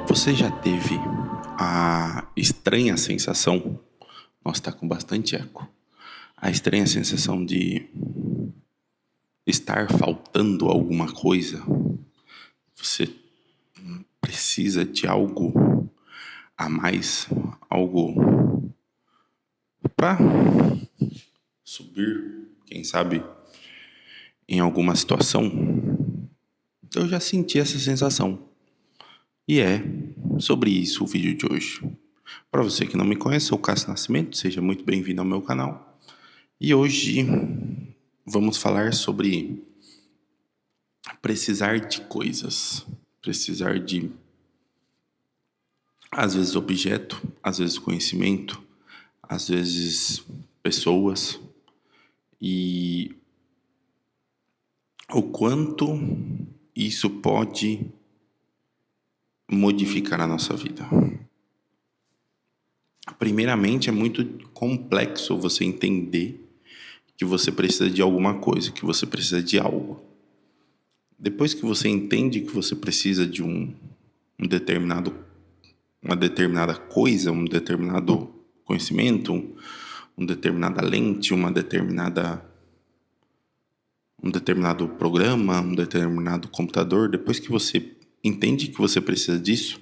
Você já teve a estranha sensação? Nossa, tá com bastante eco. A estranha sensação de estar faltando alguma coisa? Você precisa de algo a mais, algo pra subir, quem sabe, em alguma situação? Eu já senti essa sensação. E é sobre isso o vídeo de hoje. Para você que não me conhece, eu sou o Cássio Nascimento, seja muito bem-vindo ao meu canal. E hoje vamos falar sobre precisar de coisas. Precisar de, às vezes, objeto, às vezes conhecimento, às vezes pessoas. E o quanto isso pode modificar a nossa vida. Primeiramente, é muito complexo você entender que você precisa de alguma coisa, que você precisa de algo. Depois que você entende que você precisa de uma determinada coisa, um determinado conhecimento, uma determinada lente, um determinado programa, um determinado computador, depois que você entende que você precisa disso,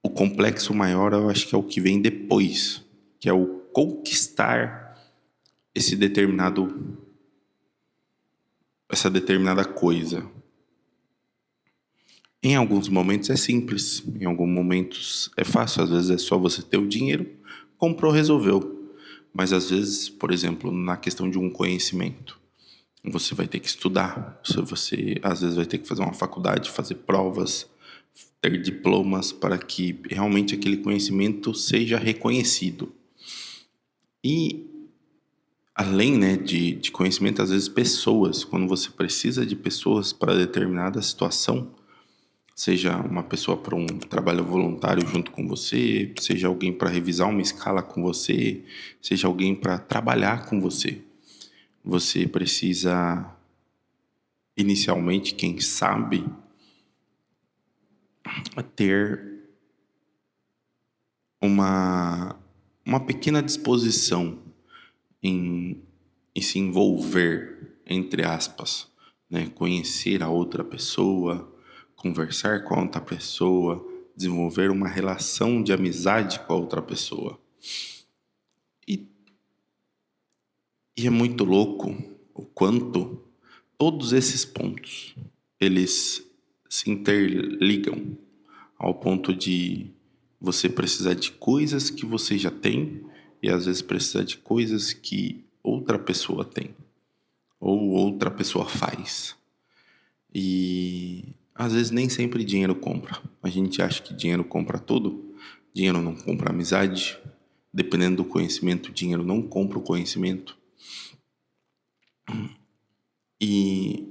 o complexo maior eu acho que é o que vem depois, que é o conquistar essa determinada coisa. Em alguns momentos é simples, em alguns momentos é fácil, às vezes é só você ter o dinheiro, comprou, resolveu. Mas às vezes, por exemplo, na questão de um conhecimento, você vai ter que estudar, você às vezes vai ter que fazer uma faculdade, fazer provas, ter diplomas para que realmente aquele conhecimento seja reconhecido. E além, né, de conhecimento, às vezes pessoas, quando você precisa de pessoas para determinada situação, seja uma pessoa para um trabalho voluntário junto com você, seja alguém para revisar uma escala com você, seja alguém para trabalhar com você. Você precisa, inicialmente, quem sabe, ter uma pequena disposição em se envolver, entre aspas, né? Conhecer a outra pessoa, conversar com a outra pessoa, desenvolver uma relação de amizade com a outra pessoa. E, e é muito louco o quanto todos esses pontos, eles se interligam ao ponto de você precisar de coisas que você já tem e às vezes precisar de coisas que outra pessoa tem ou outra pessoa faz. E às vezes nem sempre dinheiro compra. A gente acha que dinheiro compra tudo. Dinheiro não compra amizade. Dependendo do conhecimento, dinheiro não compra o conhecimento. E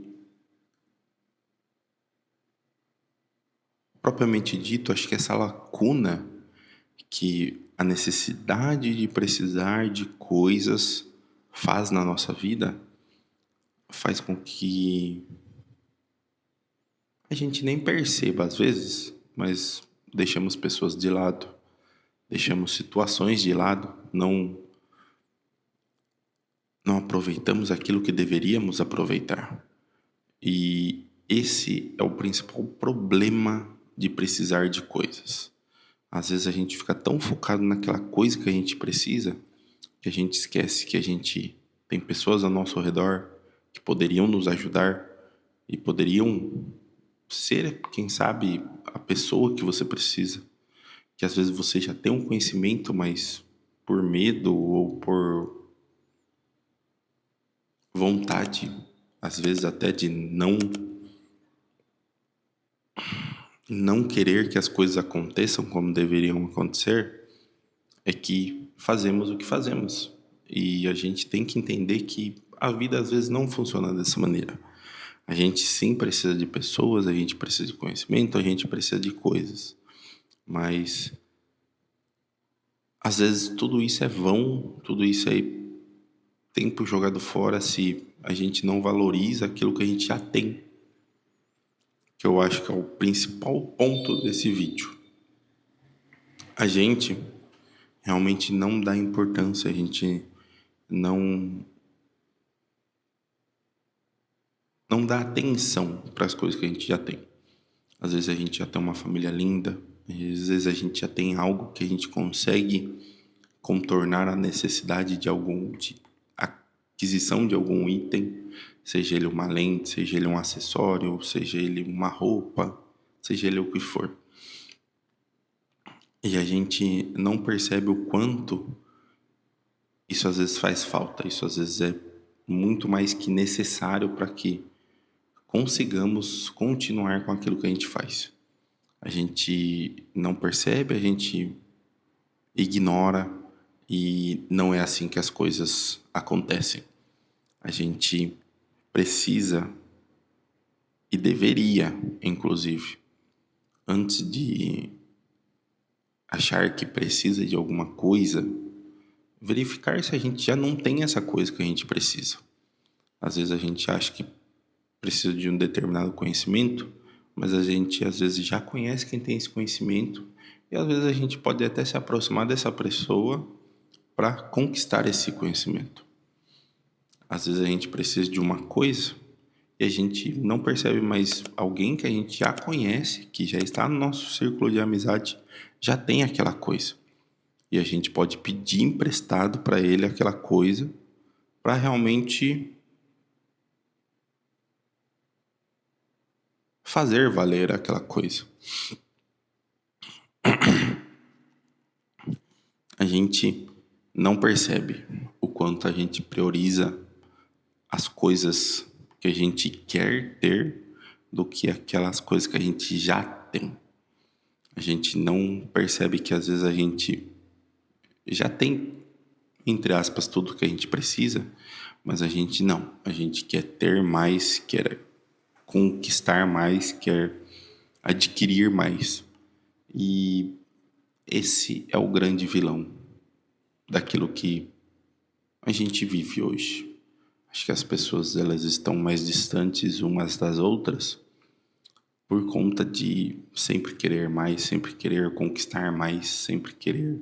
propriamente dito, acho que essa lacuna que a necessidade de precisar de coisas faz na nossa vida faz com que a gente nem perceba às vezes, mas deixamos pessoas de lado, deixamos situações de lado, não aproveitamos aquilo que deveríamos aproveitar. E esse é o principal problema de precisar de coisas. Às vezes a gente fica tão focado naquela coisa que a gente precisa, que a gente esquece que a gente tem pessoas ao nosso redor que poderiam nos ajudar e poderiam ser, quem sabe, a pessoa que você precisa. Que às vezes você já tem um conhecimento, mas por medo ou por vontade, às vezes até de não querer que as coisas aconteçam como deveriam acontecer, é que fazemos o que fazemos. E a gente tem que entender que a vida às vezes não funciona dessa maneira. A gente sim precisa de pessoas, a gente precisa de conhecimento, a gente precisa de coisas. Mas às vezes tudo isso é vão, tudo isso é tempo jogado fora se a gente não valoriza aquilo que a gente já tem. que eu acho que é o principal ponto desse vídeo. A gente realmente não dá importância, a gente não dá atenção para as coisas que a gente já tem. Às vezes a gente já tem uma família linda, às vezes a gente já tem algo que a gente consegue contornar a necessidade de aquisição de algum item, seja ele uma lente, seja ele um acessório, seja ele uma roupa, seja ele o que for. E a gente não percebe o quanto isso às vezes faz falta, isso às vezes é muito mais que necessário para que consigamos continuar com aquilo que a gente faz. A gente não percebe, a gente ignora e não é assim que as coisas acontecem. A gente precisa e deveria, inclusive, antes de achar que precisa de alguma coisa, verificar se a gente já não tem essa coisa que a gente precisa. Às vezes a gente acha que precisa de um determinado conhecimento, mas a gente às vezes já conhece quem tem esse conhecimento e às vezes a gente pode até se aproximar dessa pessoa para conquistar esse conhecimento. Às vezes a gente precisa de uma coisa e a gente não percebe, mas alguém que a gente já conhece, que já está no nosso círculo de amizade, já tem aquela coisa. E a gente pode pedir emprestado para ele aquela coisa para realmente fazer valer aquela coisa. A gente não percebe o quanto a gente prioriza as coisas que a gente quer ter do que aquelas coisas que a gente já tem. A gente não percebe que às vezes a gente já tem, entre aspas, tudo que a gente precisa, mas a gente não. A gente quer ter mais, quer conquistar mais, quer adquirir mais. E esse é o grande vilão daquilo que a gente vive hoje. Acho que as pessoas elas estão mais distantes umas das outras por conta de sempre querer mais, sempre querer conquistar mais, sempre querer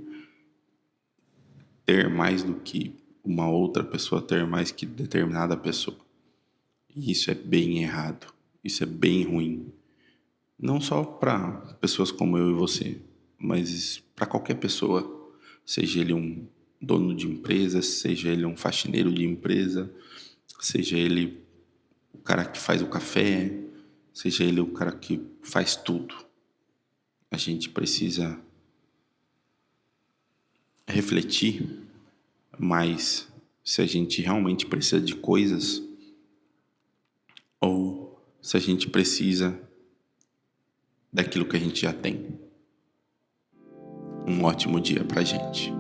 ter mais do que uma outra pessoa, ter mais que determinada pessoa. E isso é bem errado, isso é bem ruim. Não só para pessoas como eu e você, mas para qualquer pessoa, seja ele um dono de empresa, seja ele um faxineiro de empresa, seja ele o cara que faz o café, seja ele o cara que faz tudo. A gente precisa refletir mais se a gente realmente precisa de coisas ou se a gente precisa daquilo que a gente já tem. Um ótimo dia pra gente.